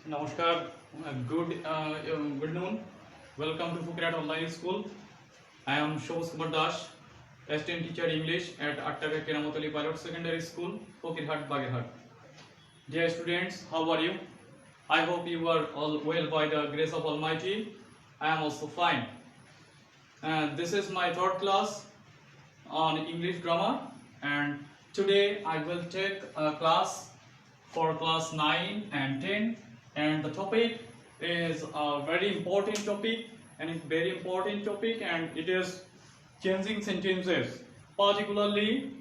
Namaskar, good noon. Welcome to Fukrat Online School. I am Shobos Kumar Das, assistant teacher English at Attaka Keramotali Pilot Secondary School, Fokirhat, Bagirhat. Dear students, how are you? I hope you are all well by the grace of Almighty. I am also fine. This is my third class on English grammar, and today I will take a class for class 9 and 10, and the topic is a very important topic, and it is changing sentences, particularly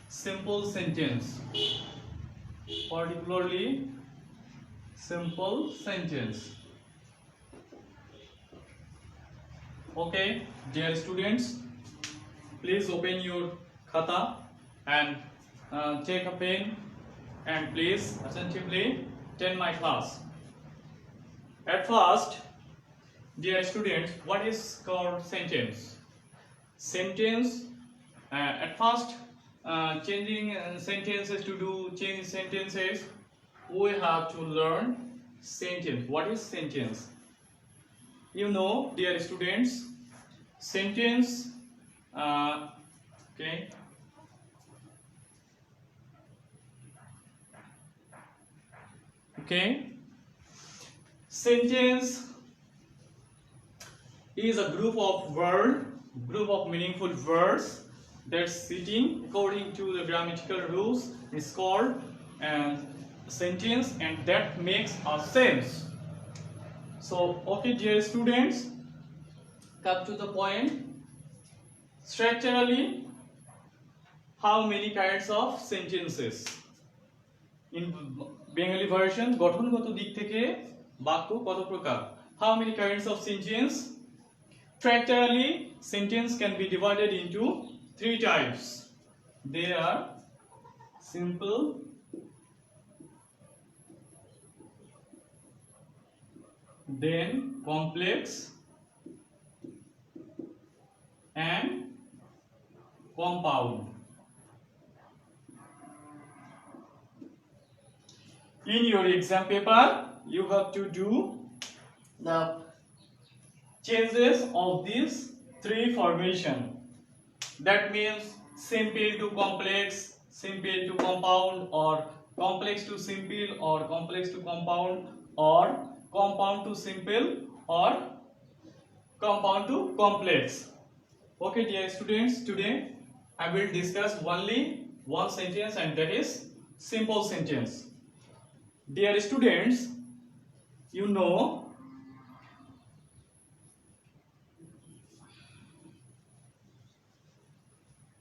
simple sentence. Okay, dear students, please open your khata and take a pen and please attentively attend my class. At first, dear students, what is called sentence? Sentence, at first, changing sentences, to do change sentences, we have to learn sentence. What is sentence? You know, dear students, sentence, okay. Sentence is a group of meaningful words that's sitting according to the grammatical rules is called sentence, and that makes a sense. So, okay, dear students, come to the point. Structurally, how many kinds of sentences? In Bengali version, গঠনগত দিক থেকে বাক্য কত প্রকার? How many kinds of sentence? Structurally, sentence can be divided into three types. They are simple, then complex, and compound. In your exam paper, you have to do the changes of these three formation. That means simple to complex, simple to compound, or complex to simple, or complex to compound, or compound to simple, or compound to complex. Okay, dear students, today I will discuss only one sentence, and that is simple sentence. Dear students, you know,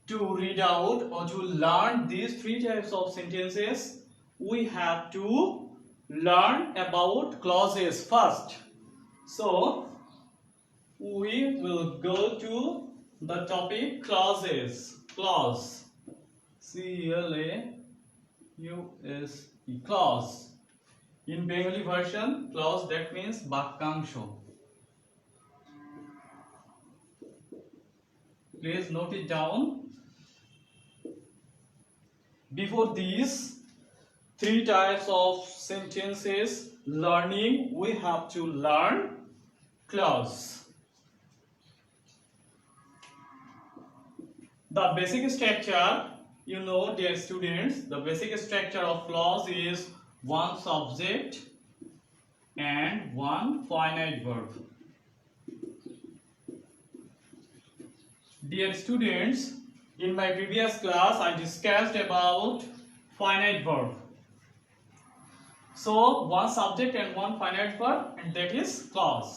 to read out or to learn these three types of sentences, we have to learn about clauses first. So, we will go to the topic clauses. Clause, C-L-A-U-S-E, clause. In Bengali version, clause, that means বাক্যাংশ. Please note it down. Before these three types of sentences learning, we have to learn clause. The basic structure, you know, dear students, the basic structure of clause is one subject and one finite verb. Dear students, in my previous class I discussed about finite verb. So, one subject and one finite verb, and that is clause.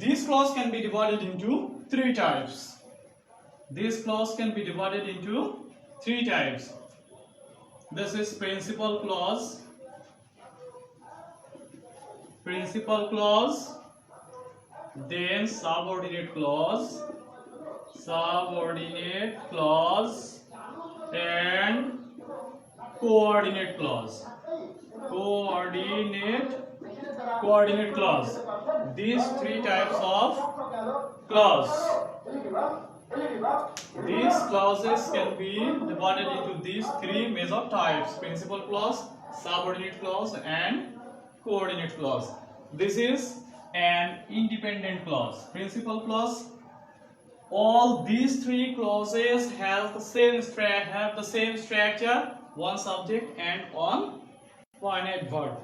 This clause can be divided into three types. This clause can be divided into three types. This is principal clause, then subordinate clause, and coordinate clause. These three types of clause. These clauses can be divided into these three major types: principal clause, subordinate clause and coordinate clause. This is an independent clause. Principal clause. All these three clauses have the same structure, one subject and one finite verb.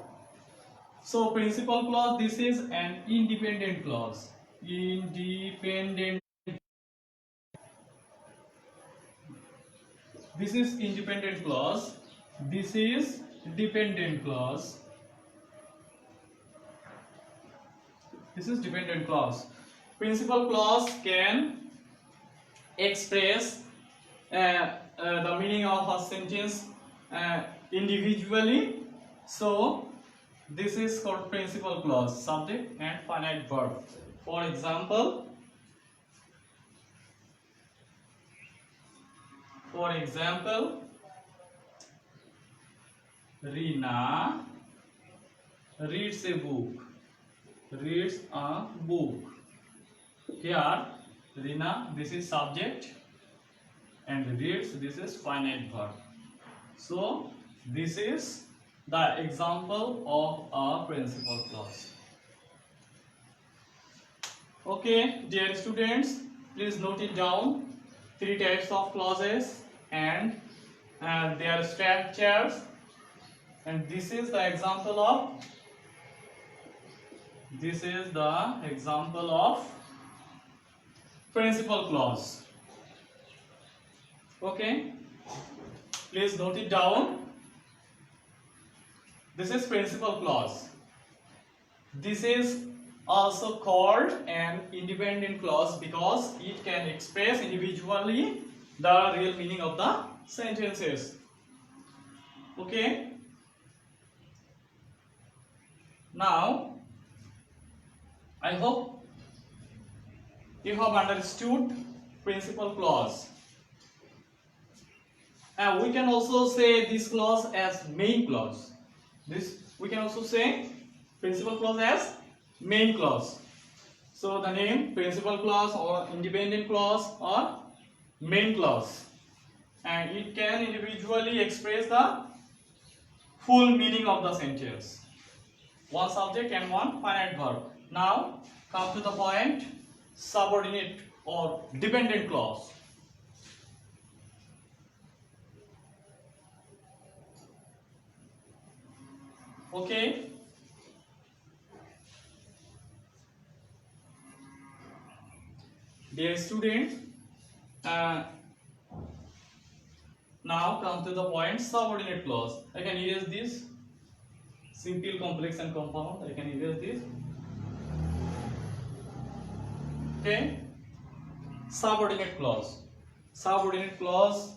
So principal clause, this is an independent clause. Independent. This is independent clause. This is dependent clause. This is dependent clause. Principal clause can express the meaning of a sentence individually. So this is called principal clause, subject and finite verb. For example, Rina reads a book. Reads a book. Here, Rina, this is subject, and reads, this is finite verb. So this is the example of a principal clause. Okay, dear students, please note it down. Three types of clauses and their structures, and this is the example of principal clause. Okay, please note it down. This is principal clause. This is also called an independent clause because it can express individually the real meaning of the sentences. Okay. Now, I hope you have understood principal clause. And we can also say this clause as main clause. We can also say principal clause as main clause. So the name principal clause or independent clause or main clause, and it can individually express the full meaning of the sentence. One subject and one finite verb. Now come to the point, subordinate or dependent clause. Okay. Dear students, now come to the point, subordinate clause. I can erase this. Simple, complex and compound. I can erase this. Okay. Subordinate clause. Subordinate clause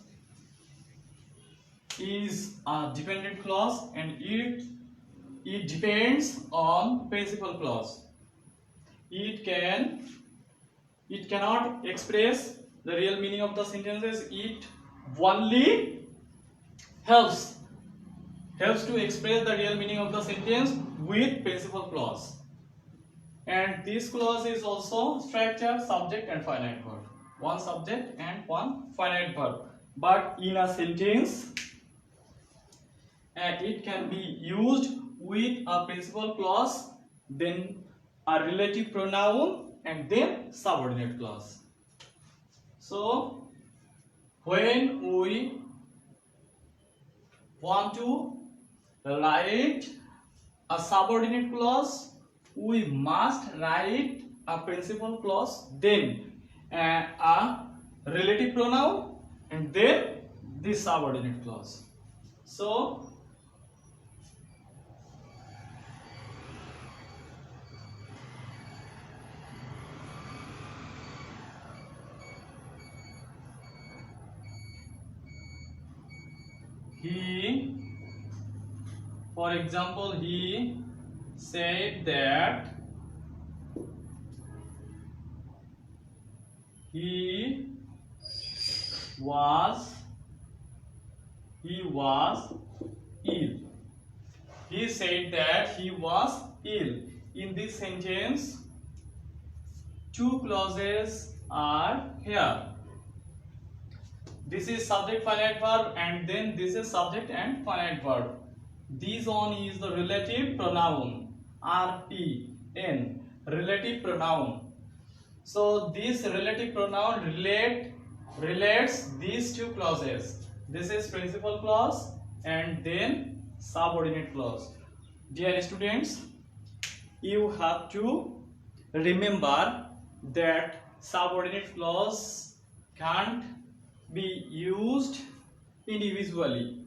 is a dependent clause, and it depends on principal clause. It cannot express the real meaning of the sentences. It only helps to express the real meaning of the sentence with principal clause. And this clause is also structure, subject and finite verb. One subject and one finite verb. But in a sentence, it can be used with a principal clause, then a relative pronoun, and then subordinate clause. So when we want to write a subordinate clause, we must write a principal clause, then a relative pronoun, and then this subordinate clause. So for example, he said that he was ill. He said that he was ill. In this sentence, two clauses are here. This is subject finite verb, and then this is subject and finite verb. This one is the relative pronoun, RPN, relative pronoun. So this relative pronoun relates these two clauses. This is principal clause and then subordinate clause. Dear students, you have to remember that subordinate clause can't be used individually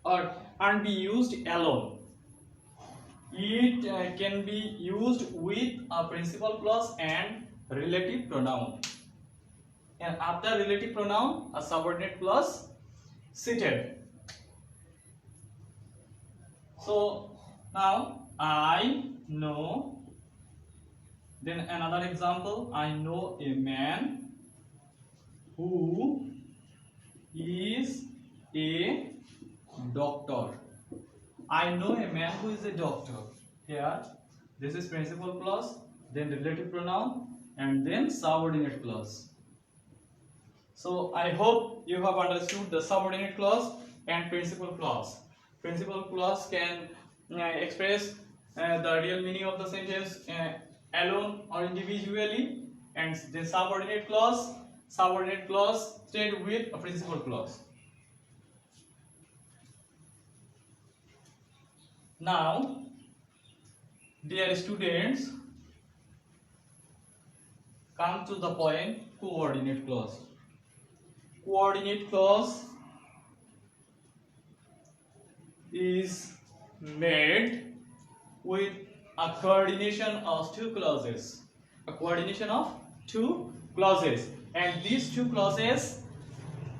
or can't be used alone. It can be used with a principal clause and relative pronoun, and after relative pronoun a subordinate clause seated. So now I know, then another example, I know a man who is a doctor. I know a man who is a doctor. Here, this is principal clause, then relative pronoun, and then subordinate clause. So I hope you have understood the subordinate clause and principal clause. Principal clause can express the real meaning of the sentence alone or individually, and the subordinate clause stayed with a principal clause. Now, dear students, come to the point, coordinate clause. Coordinate clause is made with a coordination of two clauses. A coordination of two clauses, and these two clauses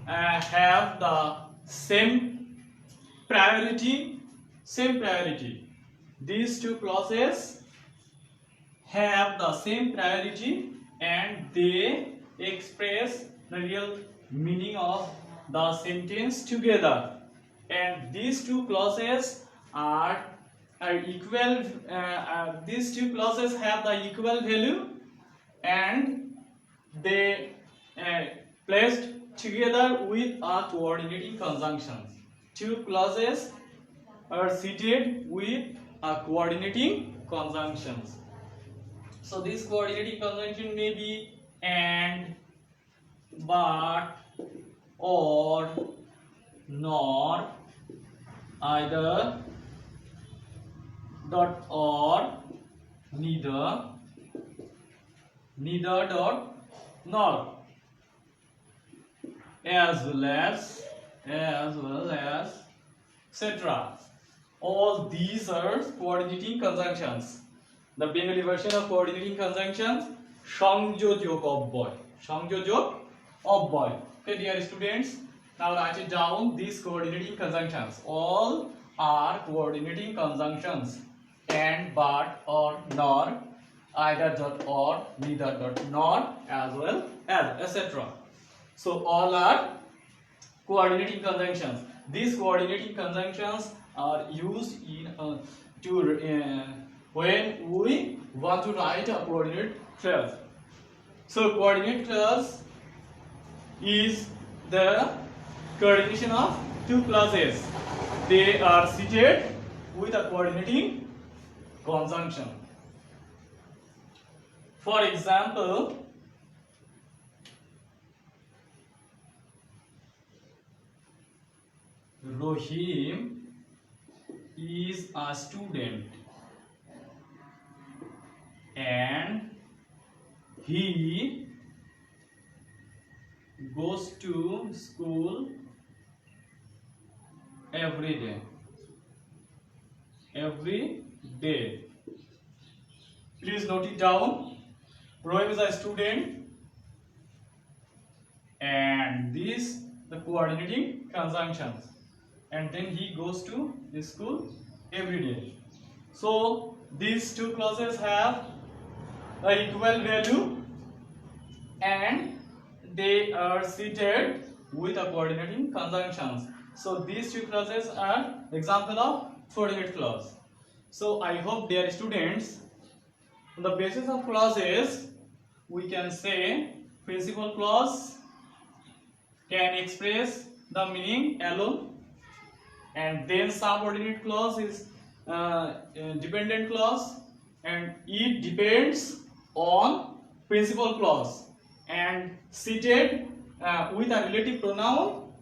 have the same priority. These two clauses have the same priority and they express the real meaning of the sentence together. And these two clauses are equal. These two clauses have the equal value, and they placed together with a coordinating conjunction. Two clauses are seated with a coordinating conjunctions. So this coordinating conjunction may be and, but, or, nor, either, dot, or, neither, dot, nor, as well as, etc. All these are coordinating conjunctions. The Bengali version of coordinating conjunctions, সংযোজক অব্যয়. Okay, dear students, now write it down. These coordinating conjunctions, all are coordinating conjunctions, and, but, or, nor, either, dot, or, neither, dot, nor, as well as, etc. So all are coordinating conjunctions. These coordinating conjunctions are used in when we want to write a coordinate clause. So coordinate clause is the coordination of two clauses. They are seated with a coordinating conjunction. For example, Rohim is a student and he goes to school every day. Please note it down. Rohim is a student and these the coordinating conjunctions, and then he goes to the school every day. So these two clauses have the equal value and they are seated with a coordinating conjunctions. So these two clauses are example of coordinate clause. So I hope, dear students, on the basis of clauses we can say principal clause can express the meaning alone, and then subordinate clause is dependent clause, and it depends on principal clause and seated with a relative pronoun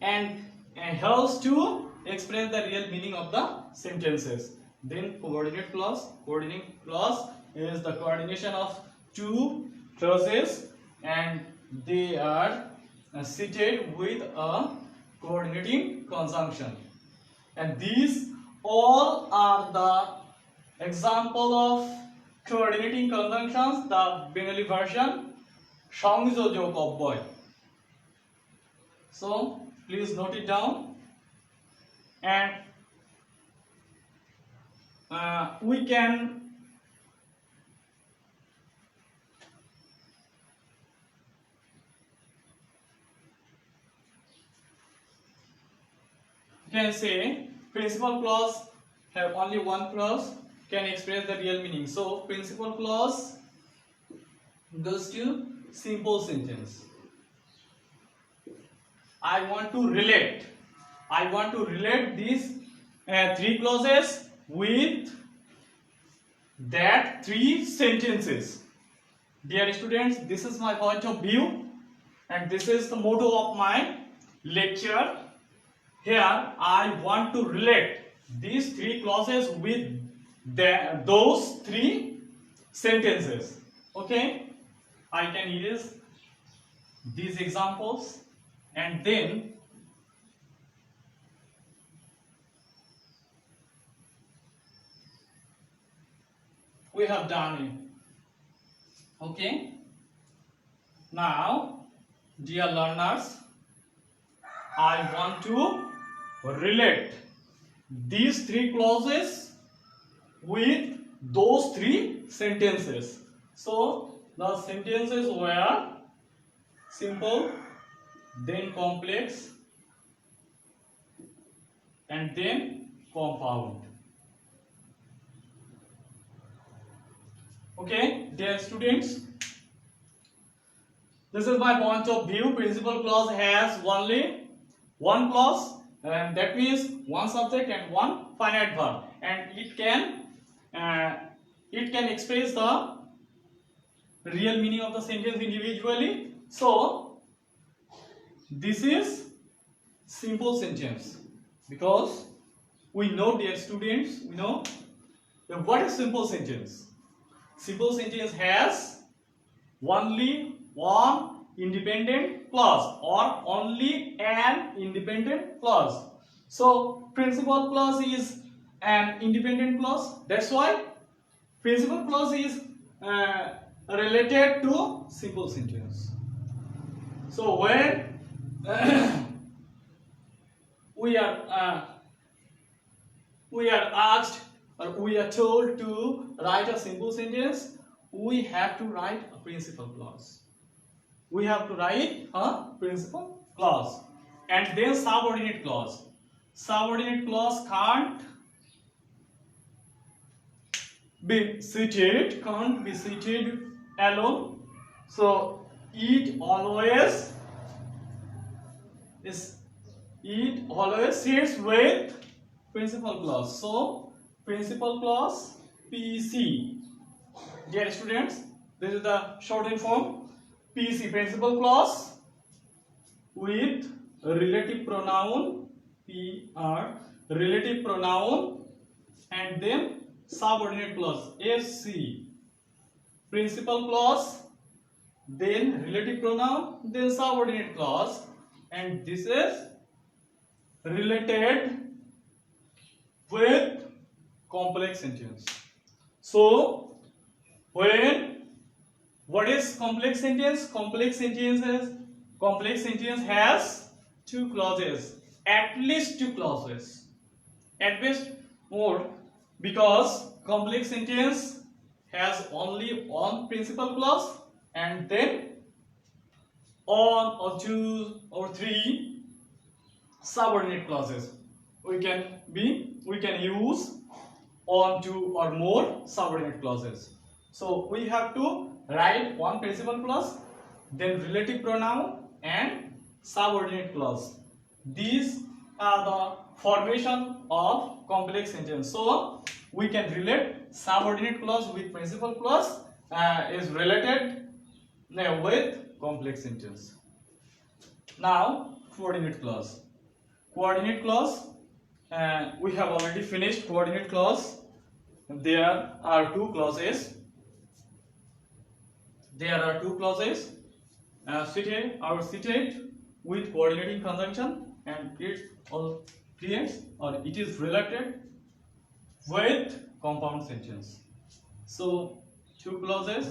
and helps to express the real meaning of the sentences. Then coordinate clause. Coordinate clause is the coordination of two clauses and they are seated with a coordinating conjunction. And these all are the example of coordinating conjunctions, the Bengali version, সংযোজক অব্যয়. So please note it down, and we can say principal clause have only one clause can express the real meaning. So principal clause goes to simple sentence. I want to relate these three clauses with that three sentences. Dear students, this is my point of view and this is the motto of my lecture. Here I want to relate these three clauses with those three sentences. Okay, I can erase these examples and then we have done it. Okay, now dear learners, I want to relate these three clauses with those three sentences. So the sentences were simple, then complex, and then compound. Okay, dear students, this is my point of view. Principal clause has only one clause, and that means one subject and one finite verb, and it can express the real meaning of the sentence individually. So this is simple sentence, because we know, dear students, we know what is simple sentence. Simple sentence has only one independent clause or only an independent clause. So principal clause is an independent clause. That's why principal clause is related to simple sentence. So when we are asked or we are told to write a simple sentence, we have to write a principal clause. We have to write a principal clause and then subordinate clause. Subordinate clause can't be seated alone. So it always sits with principal clause. So principal clause PC. Dear students, this is the shortened form. PC, principal clause with relative pronoun PR, relative pronoun, and then subordinate clause SC. Principal clause, then relative pronoun, then subordinate clause, and this is related with complex sentence. So what is complex sentence? Complex sentence has two clauses, at least two clauses, at best more, because complex sentence has only one principal clause and then one or two or three subordinate clauses. We can use on two or more subordinate clauses. So we have to write one principal clause, then relative pronoun and subordinate clause. These the formation of complex sentence. So we can relate subordinate clause with principal clause is related with complex sentence. Now coordinate clause. Coordinate clause, we have already finished coordinate clause. There are two clauses. Seated with coordinating conjunction, and it is related with compound sentence. So two clauses,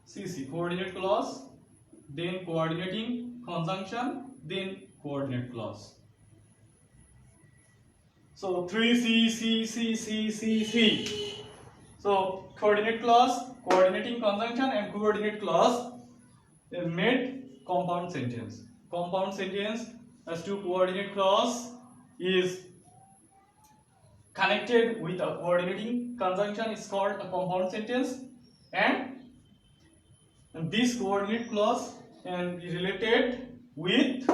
CC, coordinate clause, then coordinating conjunction, then coordinate clause. So 3C. So coordinate clause, coordinating conjunction, and coordinate clause made compound sentence. Compound sentence as to coordinate clause is connected with a coordinating conjunction is called a compound sentence, and this coordinate clause can be related with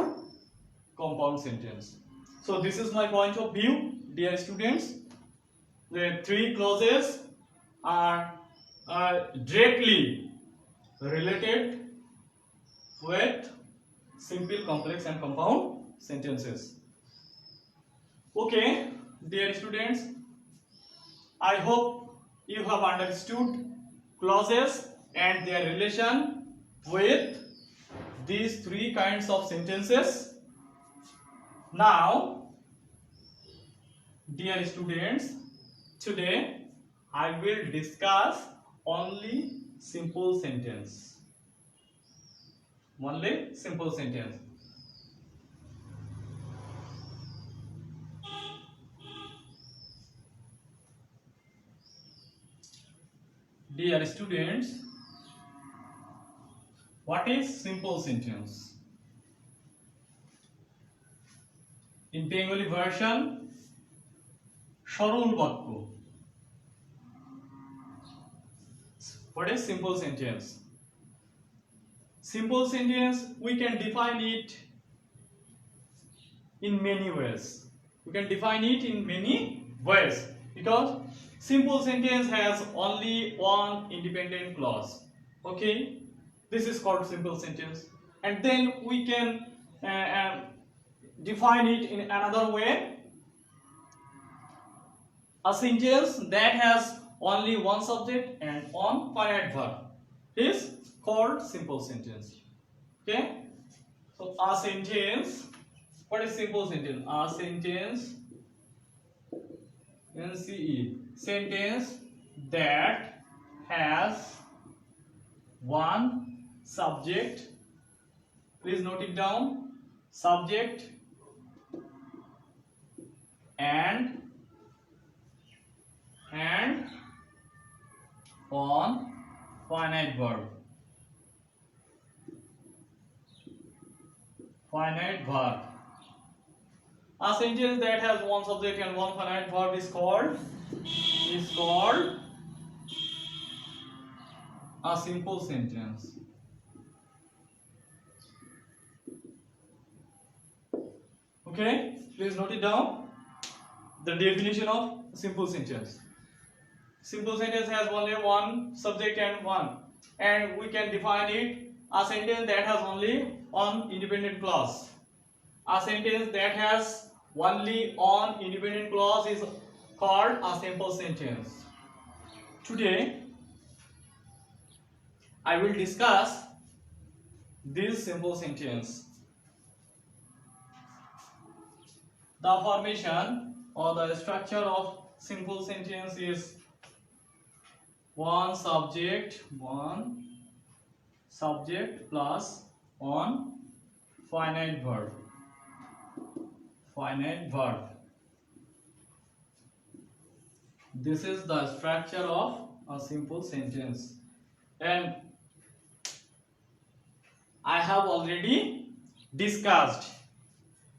compound sentence. So this is my point of view, dear students. The three clauses are directly related with simple, complex, and compound sentences. Okay, dear students, I hope you have understood clauses and their relation with these three kinds of sentences. Now, dear students, today I will discuss only simple sentence. Only simple sentence. Dear students, what is simple sentence? In Bengali version, সরল বাক্য. What is simple sentence? Simple sentence, we can define it in many ways. Because simple sentence has only one independent clause. Okay, this is called simple sentence, and then we can define it in another way. A sentence that has only one subject and one finite verb is called simple sentence. Okay, so a sentence, what is simple sentence? A sentence, NCE, sentence that has one subject, please note it down, subject and on finite verb. A sentence that has one subject and one finite verb is called a simple sentence. Okay, please note it down. The definition of simple sentence. Simple sentence has only one subject and we can define it a sentence that has only one independent clause. A sentence that has only one independent clause is called a simple sentence. Today I will discuss this simple sentence. The formation or the structure of simple sentence is one subject plus one finite verb. This is the structure of a simple sentence, and I have already discussed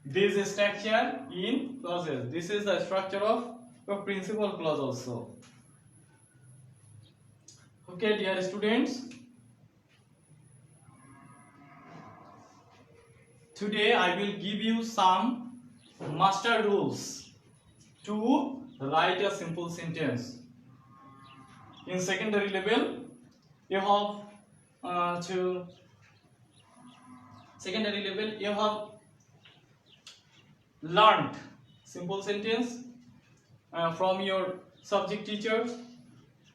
this structure in clauses. This is the structure of a principal clause also. Okay, dear students, today I will give you some master rules to write a simple sentence. In secondary level, you have learned simple sentence from your subject teacher,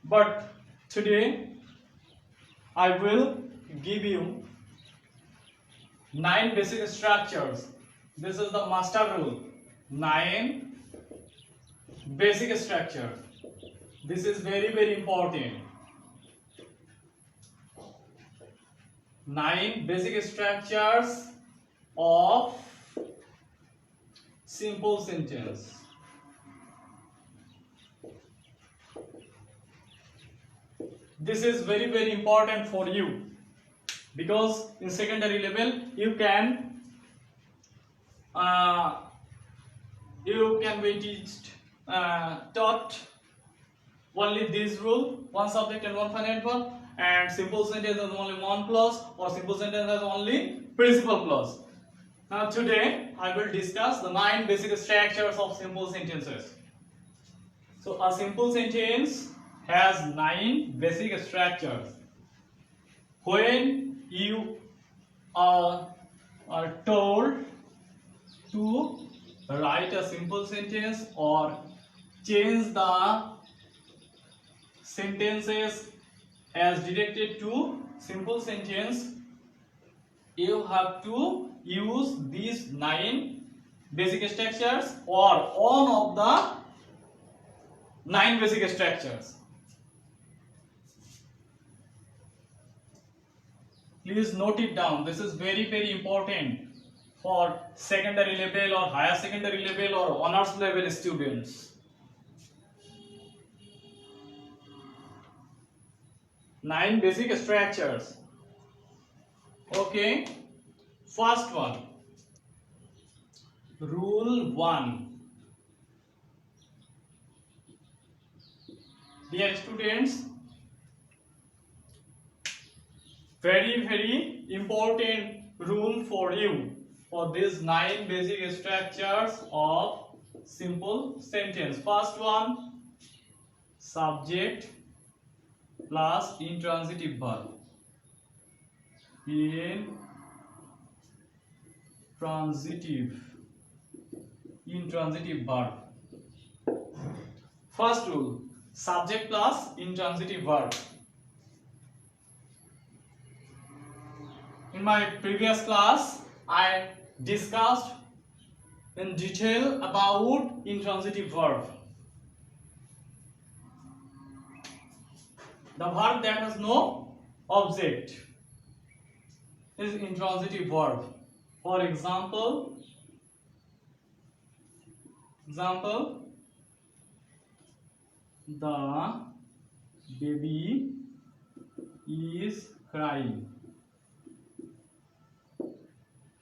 but today I will give you 9 basic structures. This is the master rule. 9 basic structure. This is very important. 9 basic structures of simple sentence. This is very important for you, because in secondary level you can be taught only this rule, one subject and one finite verb, and simple sentence has only one clause, or simple sentence has only principal clause. Now today I will discuss the 9 basic structures of simple sentences. So a simple sentence has 9 basic structures. When you are told to write a simple sentence or change the sentences as directed to simple sentence, you have to use these 9 basic structures or one of the 9 basic structures. Please note it down. This is very important for secondary level or higher secondary level or honors level students. 9 basic structures. Okay. First one. Rule 1. Dear students, very important rule for you for these 9 basic structures of simple sentence. First one, subject plus intransitive verb. Intransitive verb. First rule, subject plus intransitive verb. In my previous class, I discussed in detail about intransitive verb. The verb that has no object is intransitive verb. For example, the baby is crying.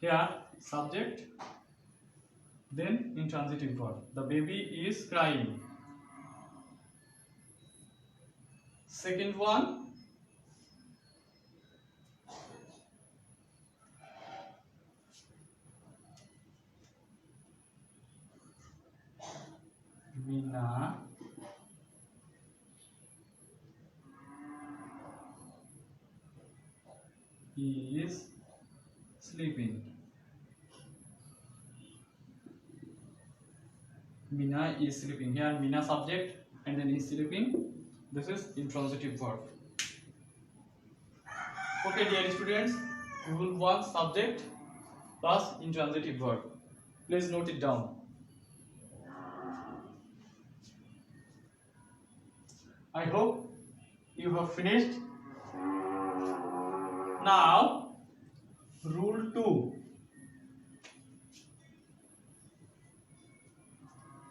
Here, subject, then intransitive verb. The baby is crying. Second one, Mina is sleeping. Mina is sleeping. Here Mina subject and then is sleeping. This is intransitive verb. Okay, dear students, rule 1, subject plus intransitive verb. Please note it down. I hope you have finished. Now, rule 2.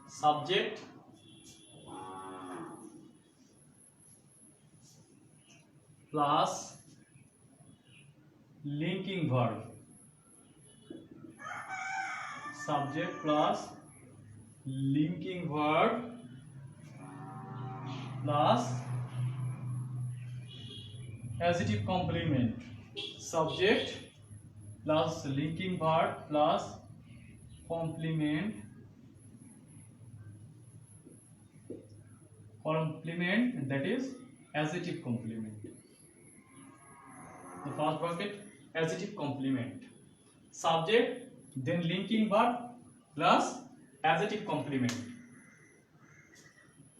Subject plus linking verb. Subject plus linking verb plus adjective complement. Subject plus linking verb plus complement that is adjective complement. The first bracket adjective complement, subject, then linking verb plus adjective complement.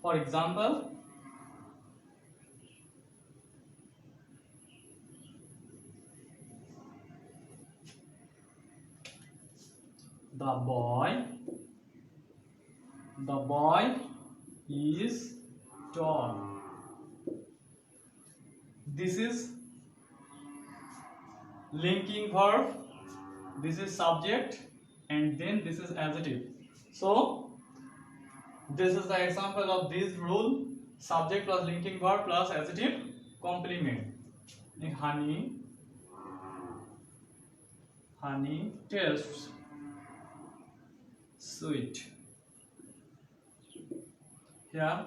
For example, the boy is tall. This is linking verb, this is subject, and then this is adjective. So this is the example of this rule: subject plus linking verb plus adjective complement. Honey tastes sweet. Here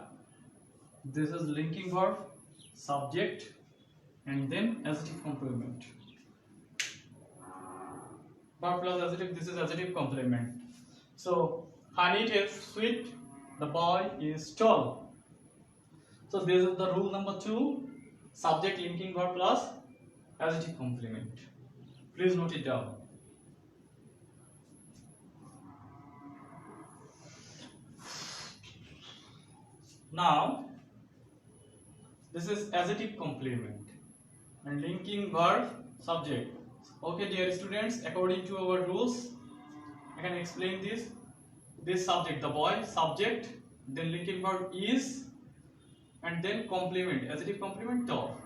this is linking verb, subject, and then adjective complement. Verb plus adjective, this is adjective complement. So honey tastes sweet, the boy is tall. So this is the rule number 2, subject linking verb plus adjective complement. Please note it down. Now this is adjective complement and linking verb subject. Okay, dear students, according to our rules, I can explain this. This subject, the boy, subject, then linking verb is, and then complement, adjective complement, tall.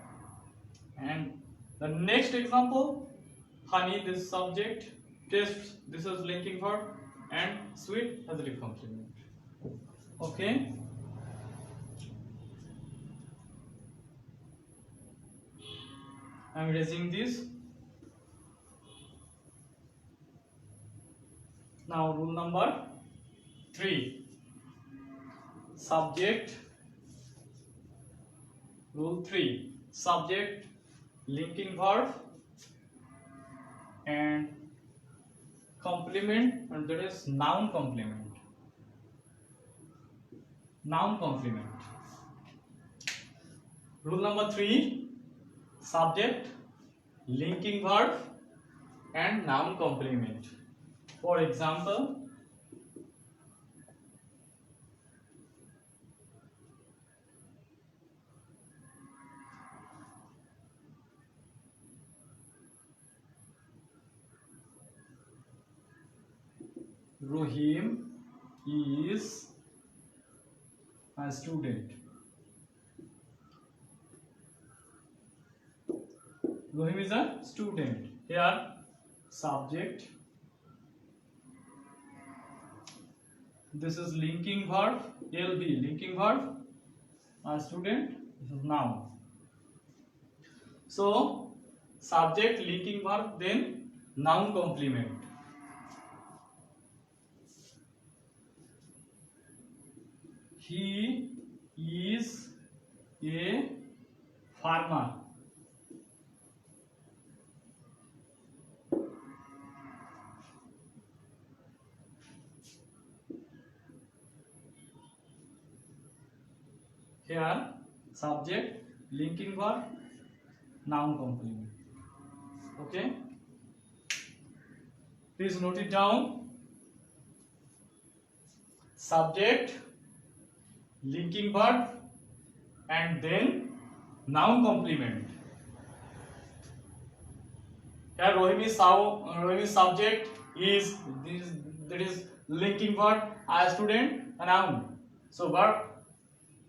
And the next example, honey, this subject, taste, this is linking verb, and sweet, adjective complement. Okay. I am erasing this. Now rule number 3, subject. Rule 3, subject, linking verb, and complement, and that is noun complement. Noun complement. Rule number 3, subject, linking verb, and noun complement. For example, Rohim is a student. Rohim is a student. Here, subject. This is linking verb, LV, linking verb, a student, this is noun. So, subject, linking verb, then noun complement. He is a farmer. Here, subject, linking verb, noun complement. Okay? Please note it down. Subject, linking verb, and then noun complement. Here, Rohim's subject is this, that is linking verb, a student, a noun. So verb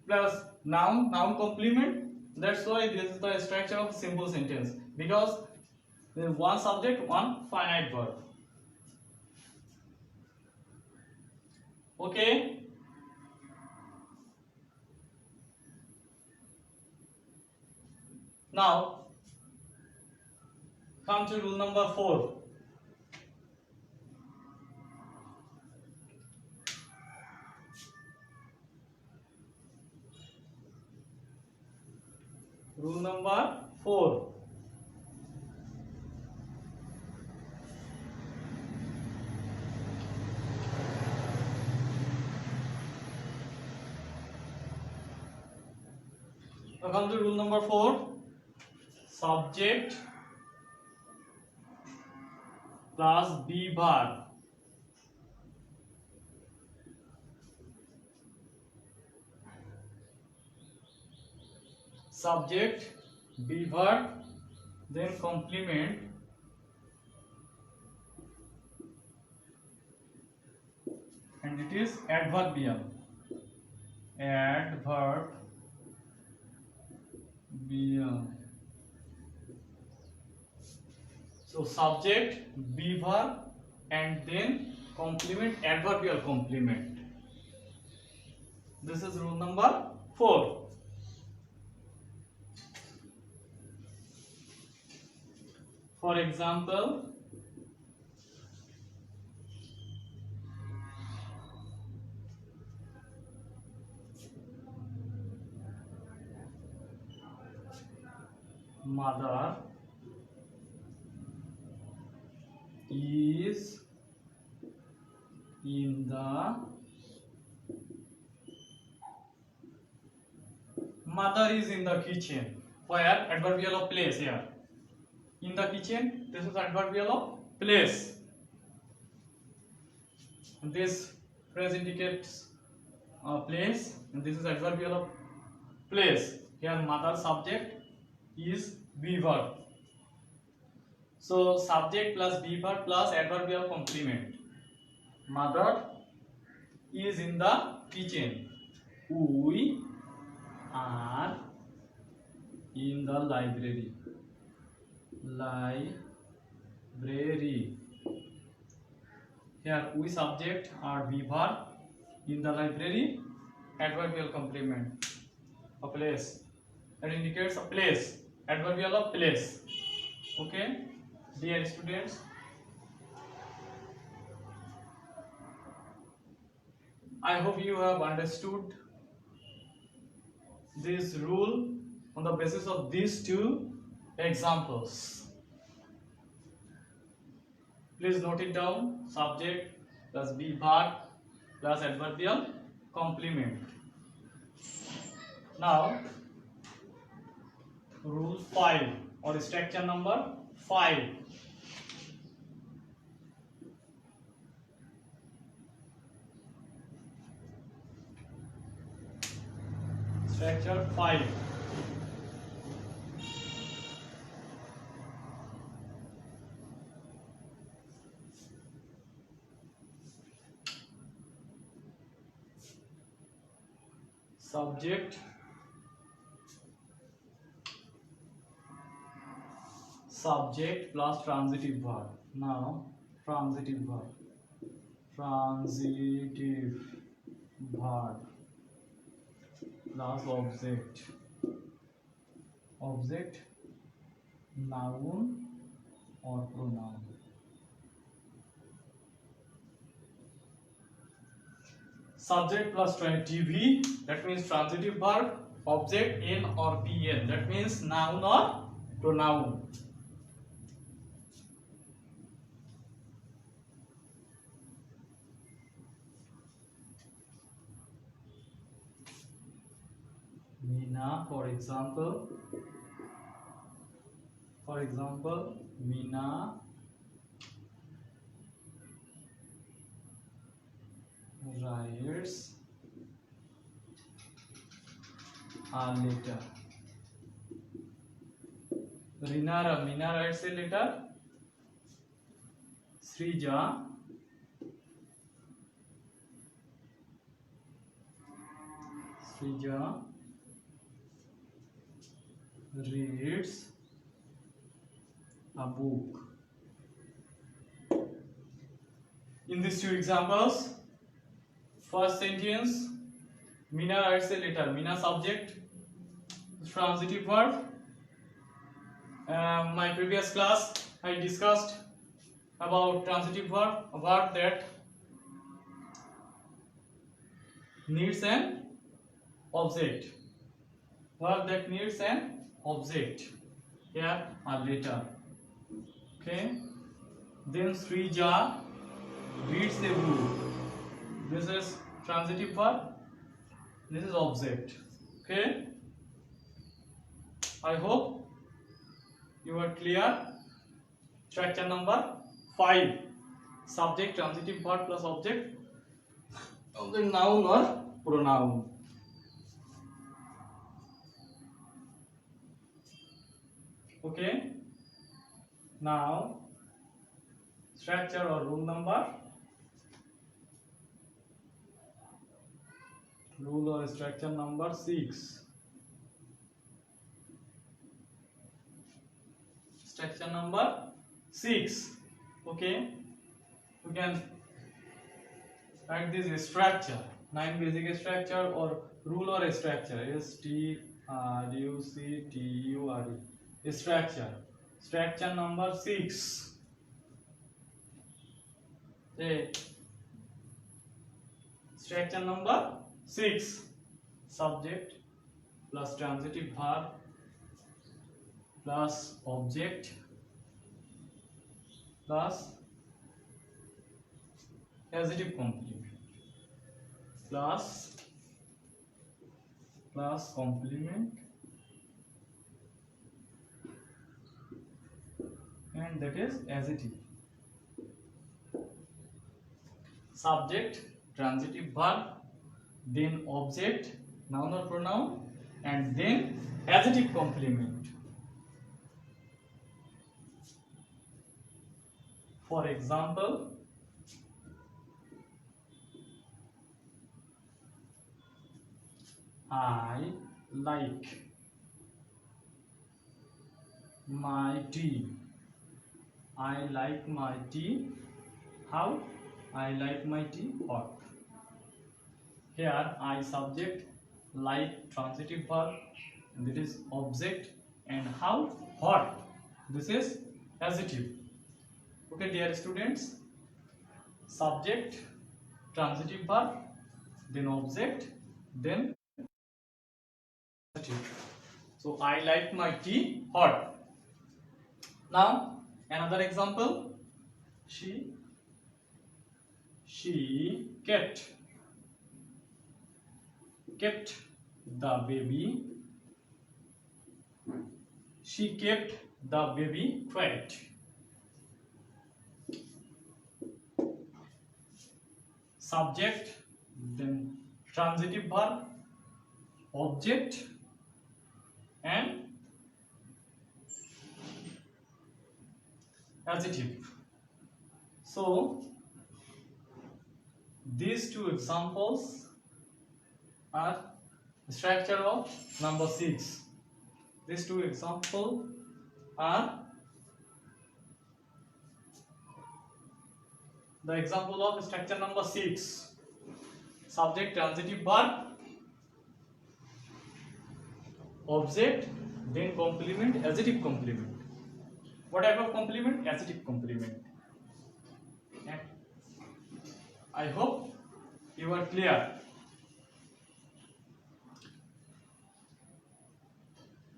plus noun complement. That's why this is the structure of simple sentence, because there is one subject, one finite verb. Okay. Now come to rule number 4. Rule number 4. Now come to rule number 4. Subject plus be verb. Subject, be verb, then complement, and it is adverbial. Adverbial. So subject, be verb, and then complement, adverbial complement. This is rule number 4. For example, mother is in the kitchen. Where? Adverbial of place here. In the kitchen, this is adverbial of place. This phrase indicates place, and this is adverbial of place. Here mother subject is be verb. So subject plus be verb plus adverbial complement. Mother is in the kitchen. We are in the library. Here we subject are be verb, in the library adverbial complement, a place. That indicates a place, adverbial of place. Okay, dear students, I hope you have understood this rule on the basis of these two examples. Please note it down. Subject plus be verb plus adverbial complement. Now rule 5 or structure number 5. Structure 5. Subject plus transitive verb. Now transitive verb plus object, noun or pronoun. Subject plus TV, that means transitive verb, object N or PN, that means noun or pronoun. Meena, for example, Meena writes a letter. Meena writes a letter. Srija reads a book. In these two examples, first sentence, Meena writes a letter. Meena subject, transitive verb. My previous class I discussed about transitive verb, a verb that needs an object. Here a letter. Okay. Then Srija reads a book. This is transitive verb. This is object. Okay. I hope you are clear. Structure number 5. Subject, transitive verb plus object of the noun or pronoun. Okay. Now, structure or rule number. Rule or structure number 6. Structure number 6. Okay. You can write this structure. 9 basic structure or rule or structure. STRUCTURE. Structure. Structure number 6. Structure number 6. Subject plus transitive verb plus object plus adjective complement plus complement, and that is adjective. Subject, transitive verb, then object, noun or pronoun, and then adjective complement. For example, I like my tea. I like my tea. How? I like my tea hot. Here I subject, like transitive verb, and that is object, and how? Hot. This is adjective. Okay, dear students, subject, transitive verb, then object, then adjective. So I like my tea hot. Now another example. She kept the baby. She kept the baby quiet. Subject, then transitive verb, object, and adjective. So these two examples are structure of number 6. These two examples are the example of structure number 6. Subject, transitive verb, object, then complement, adjective complement. What type of complement? Adjective complement. And I hope you are clear.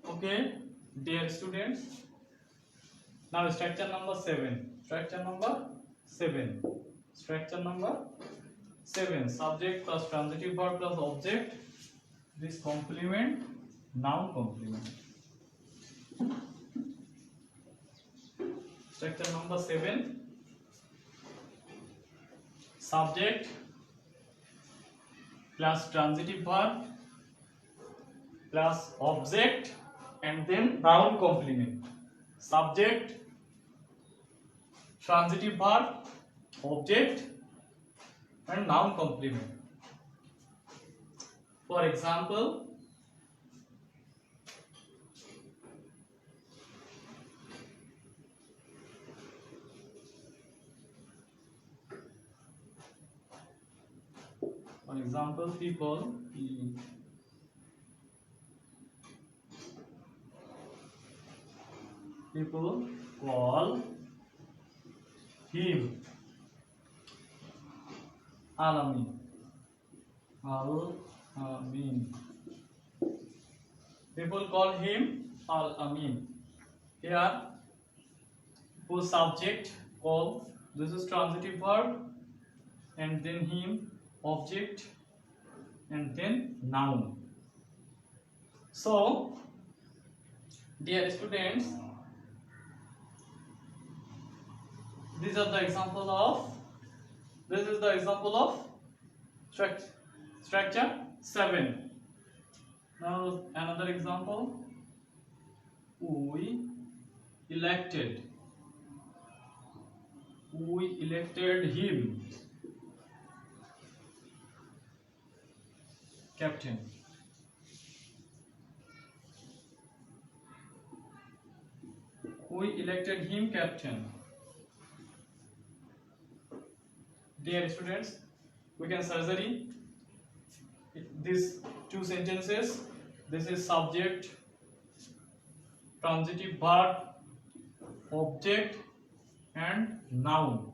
Okay, dear students. Now structure number 7. Structure number 7. Structure number 7. Subject plus transitive verb plus object. This complement, noun complement. Structure number 7. Subject plus transitive verb plus object, and then noun complement. Subject, transitive verb, object, and noun complement. For example, people call him Al-Amin. People call him Al-Amin. Here, who subject call, this is transitive verb, and then him, object, and then noun. So Dear students, this is the example of structure 7. Now another example, we elected him captain. We elected him captain. Dear students, we can surgery these two sentences. This is subject, transitive verb, object and noun.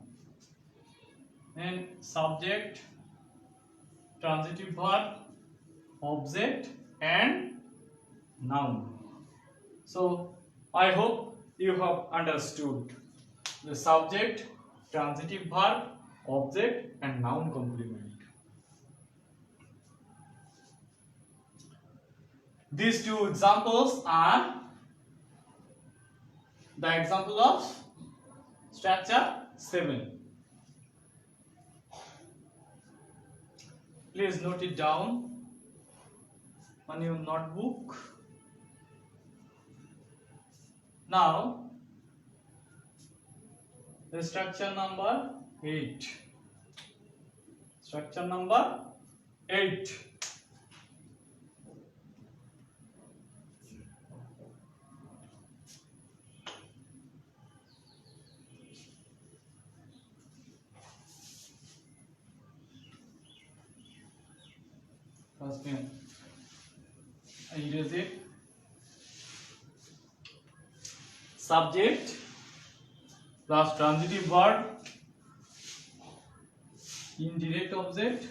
And subject, transitive verb, object and noun. So I hope you have understood the subject, transitive verb, object and noun complement. These two examples are the example of structure 7. Please note it down on your notebook. Now, the structure number 8. Structure number 8. First pen. I erase it. Subject plus transitive verb, indirect object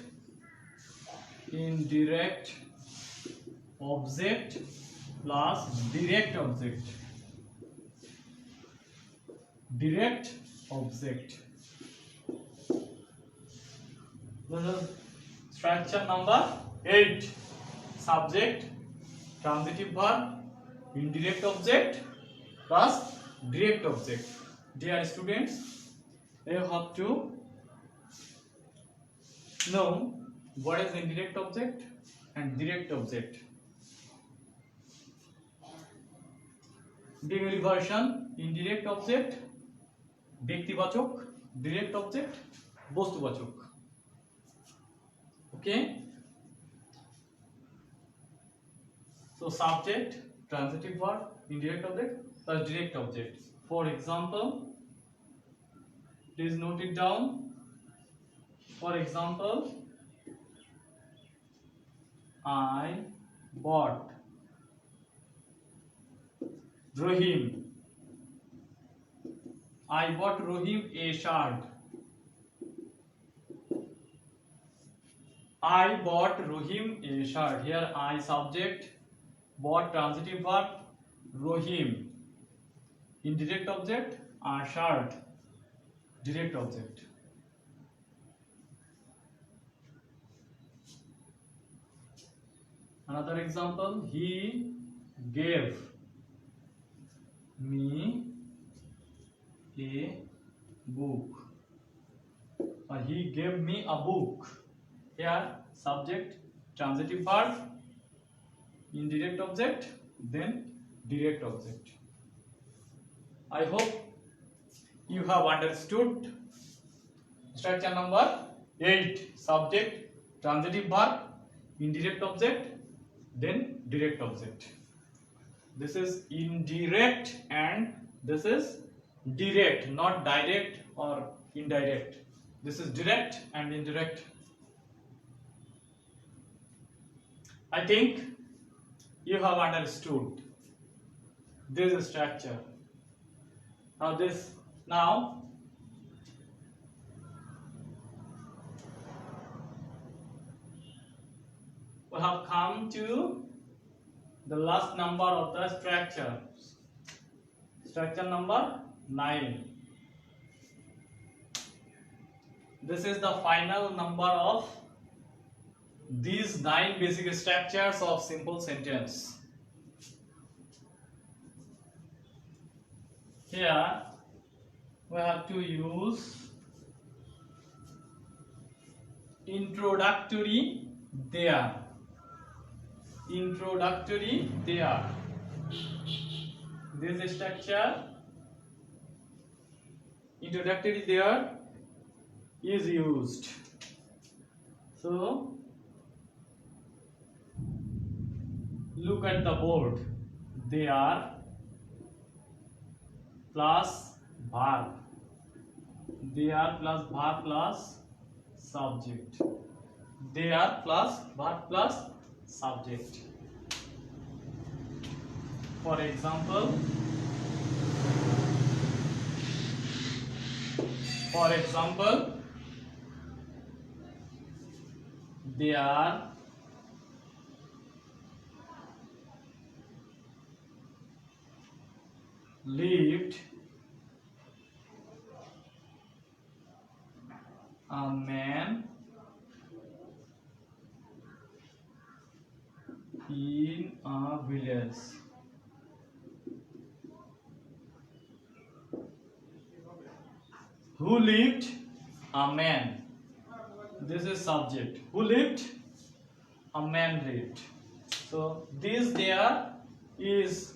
plus direct object. Direct object. This is structure number 8. Subject, transitive verb, indirect object plus direct object. Dear students, you have to know what is indirect object and direct object. Degree version, indirect object ব্যক্তিবাচক, direct object বস্তুবাচক. Okay, so subject, transitive verb, indirect object plus direct object. For example, please note it down. For example, I bought Rohim. I bought Rohim a shirt. I bought Rohim a shirt. Here I subject, bought transitive verb, Rohim indirect object, shirt direct object. Another example, he gave me a book, or he gave me a book. Here subject, transitive verb, indirect object, then direct object. I hope you have understood structure number 8. Subject, transitive verb, indirect object, then direct object. This is indirect and this is direct, not direct or indirect. This is direct and indirect. I think you have understood this structure. Now we have come to the last number of the structure. Structure number 9. This is the final number of these 9 basic structures of simple sentence. here we have to use introductory there. Introductory there. This structure, introductory there, is used. So look at the board. There plus verb. There plus verb plus subject. There plus verb plus subject. For example, there lived a man in a village. Who lived? A man. This is subject. Who lived? A man lived. So this there is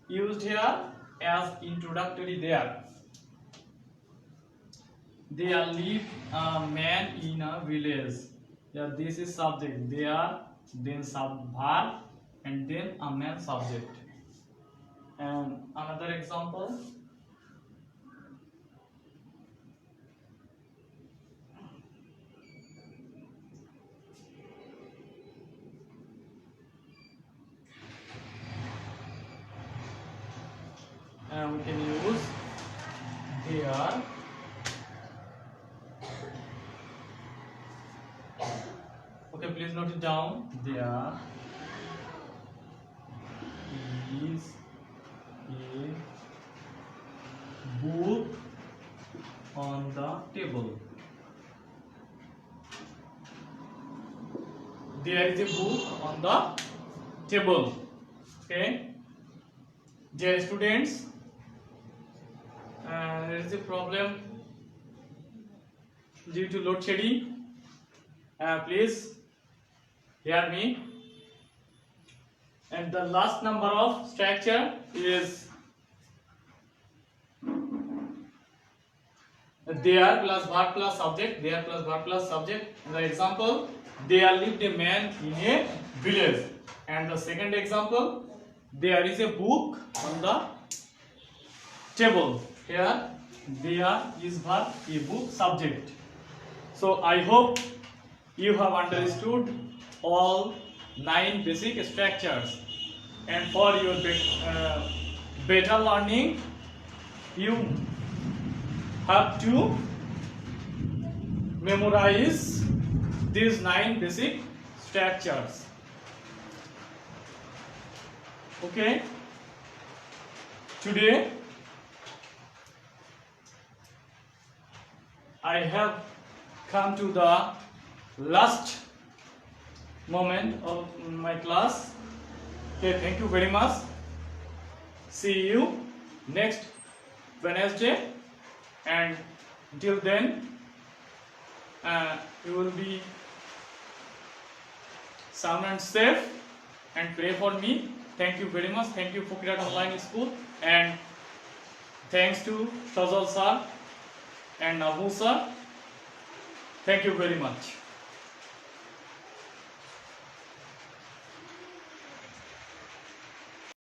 used here as introductory there. There lived a man in a village. Yeah, this is subject. There, then verb, and then a man subject. And another example. And we can use there. Okay, please note it down. There is a book on the table. There is a book on the table. Okay. Dear students, there is a problem due to load shedding. Please hear me. And the last number of structure is there plus verb plus subject. There plus verb plus subject. In the example, there lived a man in a village. And the second example, there is a book on the table. Here, there is verb, a book, subject. So I hope you have understood all 9 basic structures. And for your better learning, you have to memorize these 9 basic structures. Okay, today I have come to the last moment of my class. Okay, thank you very much. See you next Wednesday, and till then you will be sound and safe, and pray for me. Thank you very much. Thank you for Fukirat Online School, and thanks to Shazal sir and Nabu sir. Thank you very much.